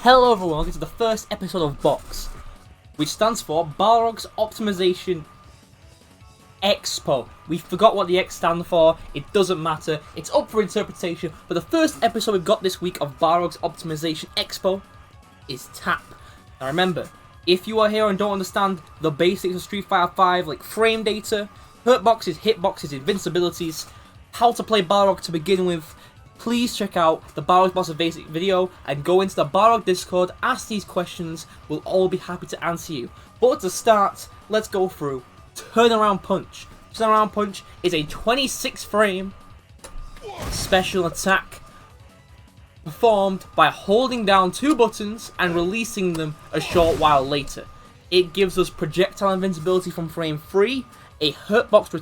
Hello everyone, welcome to the first episode of B.O.X, which stands for B.O.X Optimization Expo. We forgot what the X stands for, it doesn't matter, it's up for interpretation, but the first episode we've got this week of B.O.X Optimization Expo is tap. Now remember, if you are here and don't understand the basics of Street Fighter 5, like frame data, hurt boxes, hit boxes, invincibilities, how to play B.O.X to begin with, please check out the B.O.X Boss of Basic video and go into the B.O.X Discord, ask these questions, we'll all be happy to answer you. But to start, let's go through Turnaround Punch. Turnaround Punch is a 26 frame special attack performed by holding down two buttons and releasing them a short while later. It gives us projectile invincibility from frame 3, a hurt box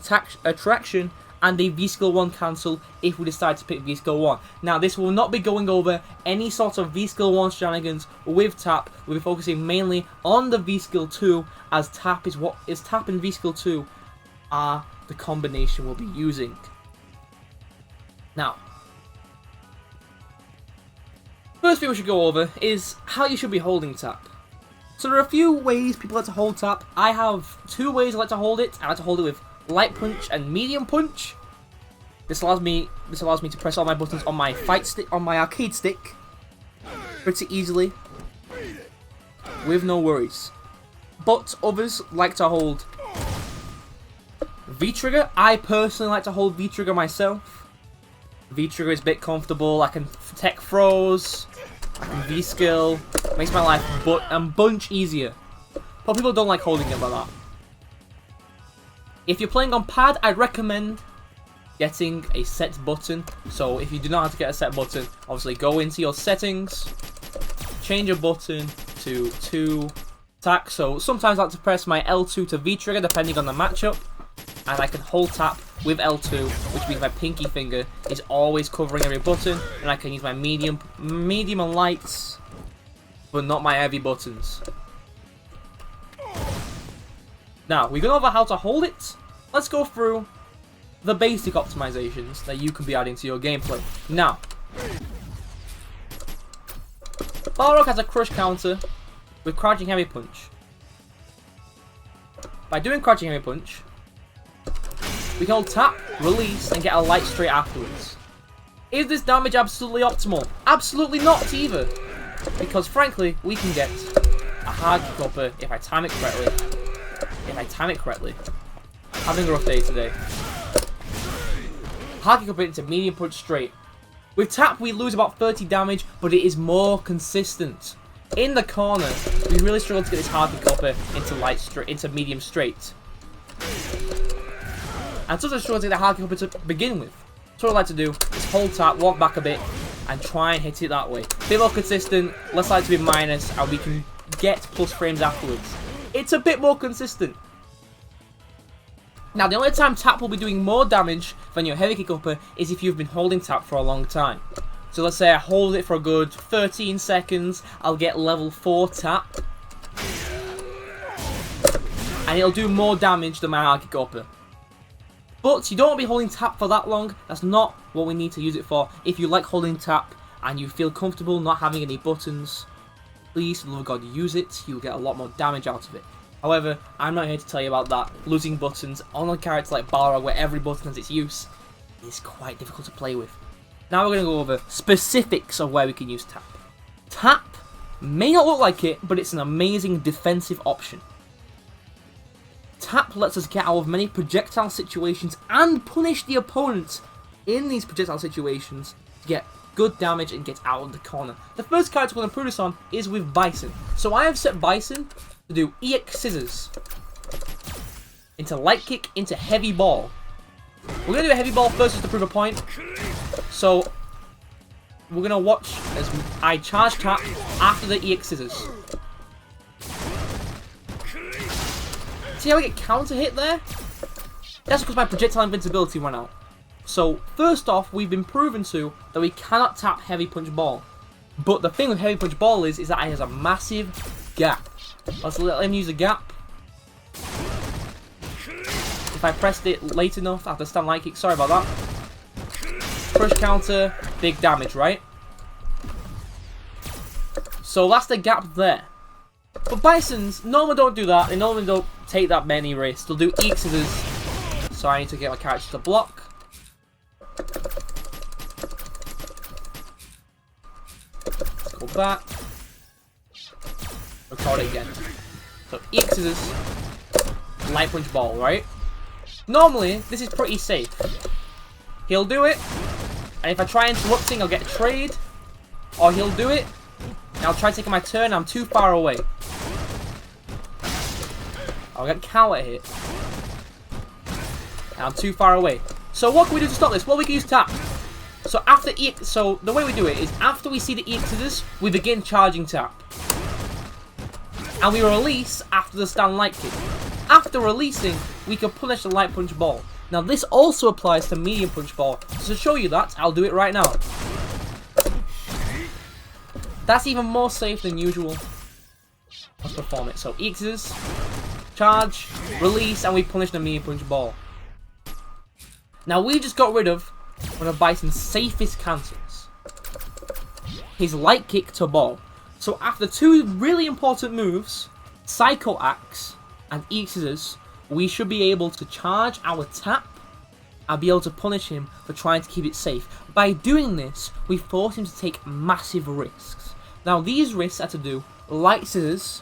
attraction, and a V-Skill 1 cancel if we decide to pick V-Skill 1. Now this will not be going over any sort of V-Skill 1 shenanigans with tap. We'll be focusing mainly on the V-Skill 2, as tap and V-Skill 2 are the combination we'll be using. Now, first thing we should go over is how you should be holding tap. So there are a few ways people like to hold tap. I have two ways I like to hold it. I like to hold it with light punch and medium punch. This allows me to press all my buttons on my arcade stick pretty easily with no worries. But others like to hold V-trigger. I personally like to hold V-trigger myself. V-trigger is a bit comfortable. I can tech throws, I can V-skill, makes my life a bunch easier. But people don't like holding it like that. If you're playing on pad, I'd recommend getting a set button. So if you do not have to get a set button, obviously go into your settings, change your button to 2 attack. So sometimes I like to press my L2 to V trigger depending on the matchup, and I can hold tap with L2, which means my pinky finger is always covering every button, and I can use my medium and lights, but not my heavy buttons. Now, we've gone over how to hold it. Let's go through the basic optimizations that you can be adding to your gameplay. Now, B.O.X has a crush counter with crouching heavy punch. By doing crouching heavy punch, we can hold tap, release, and get a light straight afterwards. Is this damage absolutely optimal? Absolutely not either. Because frankly, we can get a hard kick upper if I time it correctly. Having a rough day today. Hard kick up into medium punch straight. With tap we lose about 30 damage, but it is more consistent. In the corner, we really struggle to get this hard kick upper into medium straight. And sometimes struggle to get the hard kick upper to begin with. So what I like to do is hold tap, walk back a bit, and try and hit it that way. A bit more consistent, less likely to be minus, and we can get plus frames afterwards. It's a bit more consistent. Now, the only time tap will be doing more damage than your heavy kick upper is if you've been holding tap for a long time. So let's say I hold it for a good 13 seconds, I'll get level 4 tap, and it'll do more damage than my hard kick upper. But you don't want to be holding tap for that long. That's not what we need to use it for. If you like holding tap and you feel comfortable not having any buttons, please, for the love of God, use it. You'll get a lot more damage out of it. However, I'm not here to tell you about that. Losing buttons on a character like B.O.X, where every button has its use, is quite difficult to play with. Now we're going to go over specifics of where we can use tap. Tap may not look like it, but it's an amazing defensive option. Tap lets us get out of many projectile situations and punish the opponent in these projectile situations to get good damage and get out of the corner. The first character we're going to prove this on is with Bison. So I have set Bison to do EX scissors into light kick into heavy ball. We're going to do a heavy ball first just to prove a point. So we're going to watch as I charge tap after the EX scissors. See how I get counter hit there? That's because my projectile invincibility went out. So first off, we've been proven that we cannot tap heavy punch ball. But the thing with heavy punch ball is that it has a massive gap. Let's let him use a gap. If I pressed it late enough after stand light kick, sorry about that. Crush counter, big damage, right? So that's the gap there. But Bisons normally don't do that. They normally don't take that many risks. They'll do EX scissors. So I need to get my character to block. Let's go back. Record it again. So EX scissors. Light punch ball, right? Normally, this is pretty safe. He'll do it. And if I try interrupting, I'll get a trade. Or he'll do it. And I'll try taking my turn. I'm too far away. I'll get counter hit. And I'm too far away. So what can we do to stop this? Well, we can use tap. So after EX, so the way we do it is after we see the EX scissors, we begin charging tap. And we release after the stand light kick. After releasing, we can punish the light punch ball. Now this also applies to medium punch ball. So to show you that, I'll do it right now. That's even more safe than usual. Let's perform it. So X's, charge, release, and we punish the medium punch ball. Now we just got rid of one of Bison's safest cancels. His light kick to ball. So after two really important moves, Psycho Axe and X's, we should be able to charge our tap and be able to punish him for trying to keep it safe. By doing this, we force him to take massive risks. Now these risks are to do light scissors,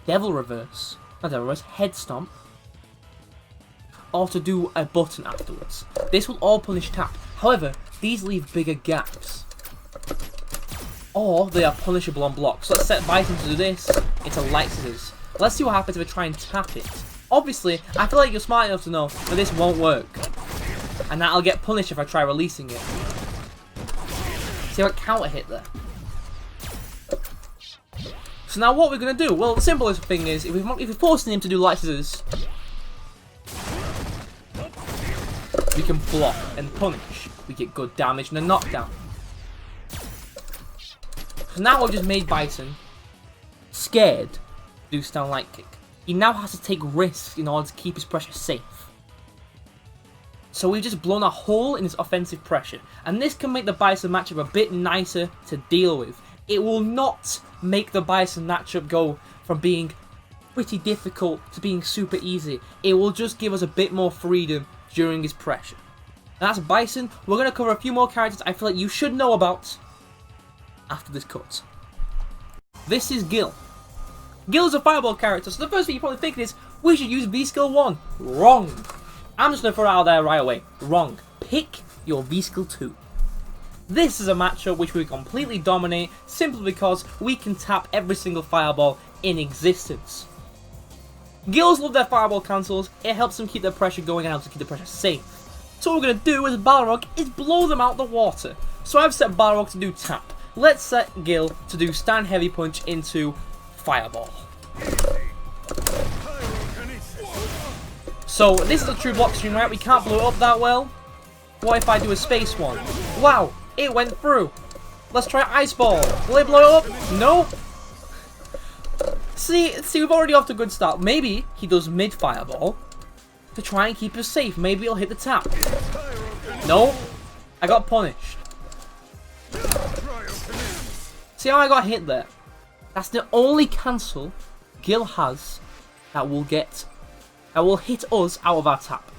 devil reverse, not devil reverse, head stomp, or to do a button afterwards. This will all punish tap. However, these leave bigger gaps. Or they are punishable on block. So let's set Bison to do this into light scissors. Let's see what happens if I try and tap it. Obviously, I feel like you're smart enough to know that this won't work. And that I'll get punished if I try releasing it. See what counter hit there. So now what we're going to do? Well, the simplest thing is, if we're forcing him to do light scissors, we can block and punish. We get good damage and a knockdown. So now I've just made Bison scared to do stand light kick. He now has to take risks in order to keep his pressure safe. So we've just blown a hole in his offensive pressure. And this can make the Bison matchup a bit nicer to deal with. It will not make the Bison matchup go from being pretty difficult to being super easy. It will just give us a bit more freedom during his pressure. And that's Bison. We're going to cover a few more characters I feel like you should know about after this cut. This is Gil. Gil is a fireball character, so the first thing you're probably thinking is, we should use V-Skill 1. Wrong. I'm just going to throw it out there right away. Wrong. Pick your V-Skill 2. This is a matchup which we completely dominate, simply because we can tap every single fireball in existence. Gils love their fireball cancels. It helps them keep their pressure going and helps them keep the pressure safe. So what we're going to do with Balrog is blow them out the water. So I've set Balrog to do tap. Let's set Gil to do stand heavy punch into fireball. So this is a true block stream, right? We can't blow it up that well. What if I do a space one? Wow, it went through. Let's try ice ball. Will it blow it up? No. See, we've already off to a good start. Maybe he does mid fireball to try and keep us safe. Maybe he'll hit the tap. No, I got punished. See how I got hit there? That's the only cancel Gil has that will hit us out of our tap.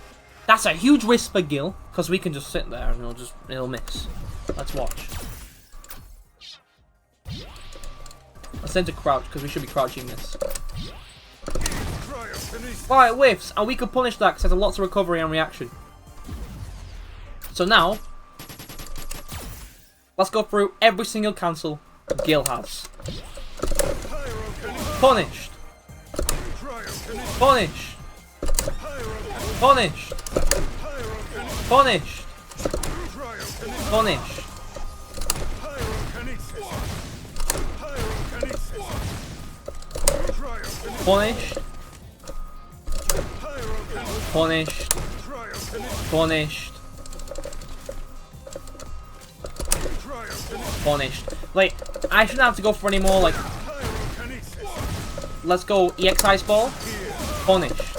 That's a huge risk for Gil, because we can just sit there and it'll miss. Let's watch. Let's send to crouch, because we should be crouching this. Wow, it whiffs, and we can punish that because it has lots of recovery and reaction. So now, let's go through every single cancel Gil has. Punished. Punished. Punished. Punished. Punished. Punished. Punished. Punished. Punished. Like, I shouldn't have to go for any more, like... Let's go EX Ice Ball. Punished.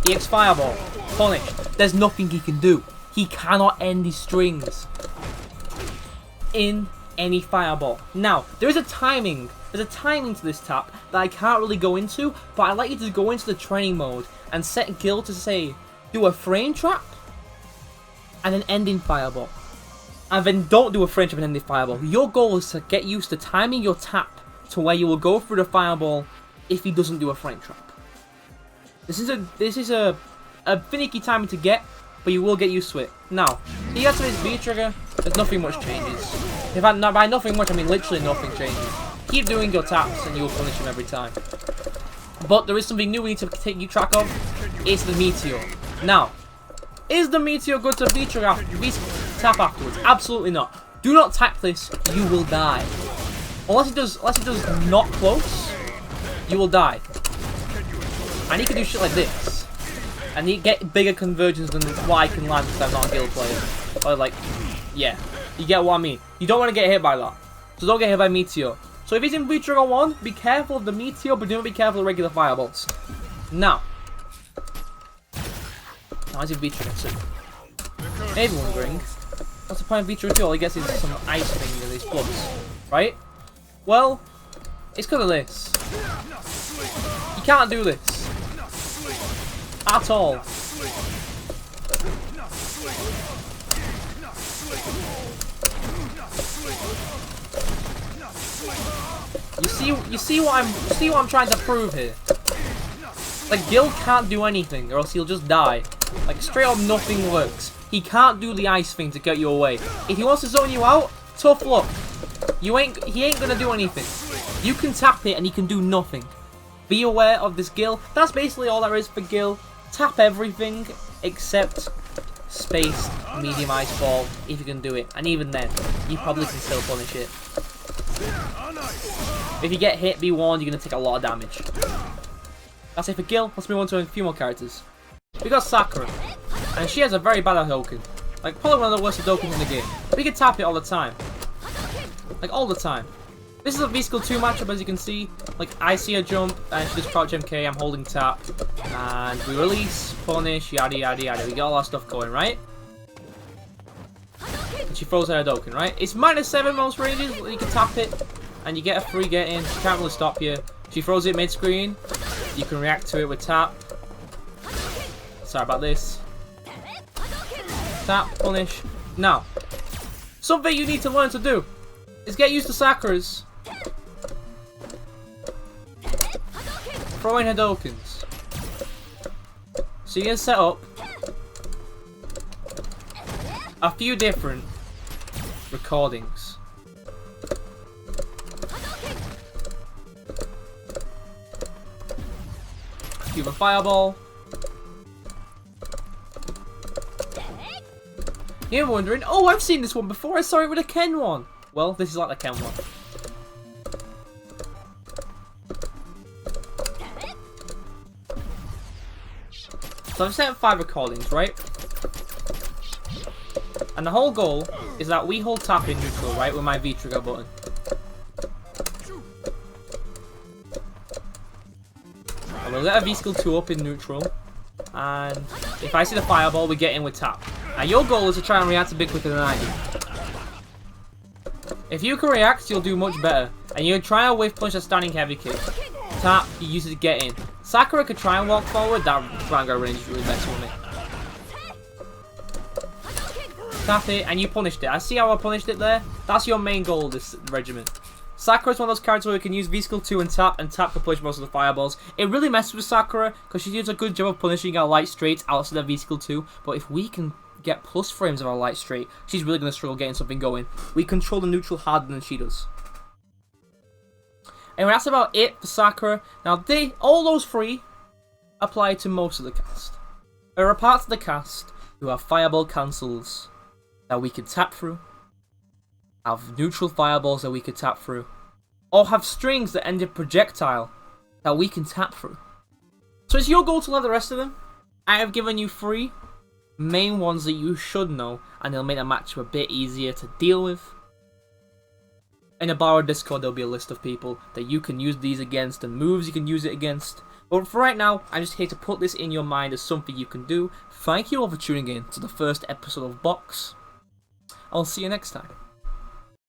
EX Fireball. Punished. There's nothing he can do. He cannot end his strings. in any fireball. Now, there is a timing. There's a timing to this tap that I can't really go into, but I'd like you to go into the training mode and set Gil to say, do a frame trap, and then end in fireball. And then don't do a frame trap and end in fireball. Your goal is to get used to timing your tap to where you will go through the fireball if he doesn't do a frame trap. This is a finicky timing to get, but you will get used to it. Now, he has his V trigger, there's nothing much changes. In fact, by nothing much, I mean literally nothing changes. Keep doing your taps and you will punish him every time. But there is something new we need to take track of. It's the meteor. Now, is the meteor good to V trigger tap afterwards? Absolutely not. Do not tap this, you will die. Unless he does not close, you will die. And he can do shit like this. And he get bigger conversions than what I can land because I'm not a guild player. Or like, yeah. You get what I mean. You don't want to get hit by that. So don't get hit by Meteor. So if he's in V-Trigger 1, be careful of the Meteor, but do not be careful of regular fireballs. Now he's in V-Trigger 2. Maybe wondering, what's the point of V-Trigger 2? All he gets is some ice thing with his plugs. Right? Well, it's because of this. You can't do this. At all. You see what I'm trying to prove here. Like, Gil can't do anything, or else he'll just die. Like, straight up nothing works. He can't do the ice thing to get you away. If he wants to zone you out, tough luck. He ain't gonna do anything. You can tap it and he can do nothing. Be aware of this Gil. That's basically all there is for Gil. Tap everything except spaced medium ice ball if you can do it. And even then, you probably can still punish it. If you get hit, be warned, you're going to take a lot of damage. That's it for Gil. Let's move on to a few more characters. We got Sakura. And she has a very bad Hadouken. Like, probably one of the worst Hadouken in the game. We can tap it all the time. Like, all the time. This is a V-Skill 2 matchup, as you can see. Like, I see a jump, and she just crouch MK, I'm holding tap. And we release, punish, yada yada yada. We got all our stuff going, right? And she throws her Hadouken, right? It's -7 most ranges, you can tap it. And you get a free get in, she can't really stop you. She throws it mid-screen. You can react to it with tap. Sorry about this. Tap, punish. Now, something you need to learn to do is get used to Sakura's throwing Hadoukens. So you're going to set up a few different recordings. You have a fireball. You're wondering, oh, I've seen this one before. I saw it with a Ken one. Well, this is like the Ken one. So I've set up 5 recordings, right? And the whole goal is that we hold tap in neutral, right, with my V-trigger button. And we'll let a V-skill 2 up in neutral. And if I see the fireball, we get in with tap. Now your goal is to try and react a bit quicker than I do. If you can react, you'll do much better. And you try and whiff punch a standing heavy kick. Tap, you use it to get in. Sakura could try and walk forward, that Rango range is really messing with me. Tap it, and you punished it. I see how I punished it there. That's your main goal of this regiment. Sakura's one of those characters where you can use V-Skill 2 and tap can push most of the fireballs. It really messes with Sakura, because she does a good job of punishing our light straights outside of V-Skill 2. But if we can get plus frames of our light straight, she's really going to struggle getting something going. We control the neutral harder than she does. Anyway, that's about it for Sakura. Now, all those 3 apply to most of the cast. There are parts of the cast who have fireball cancels that we can tap through, have neutral fireballs that we can tap through, or have strings that end in projectile that we can tap through. So it's your goal to learn the rest of them. I have given you 3 main ones that you should know, and they'll make the match a bit easier to deal with. In the Borrowed Discord, there'll be a list of people that you can use these against and moves you can use it against. But for right now, I'm just here to put this in your mind as something you can do. Thank you all for tuning in to the first episode of B.O.X. I'll see you next time.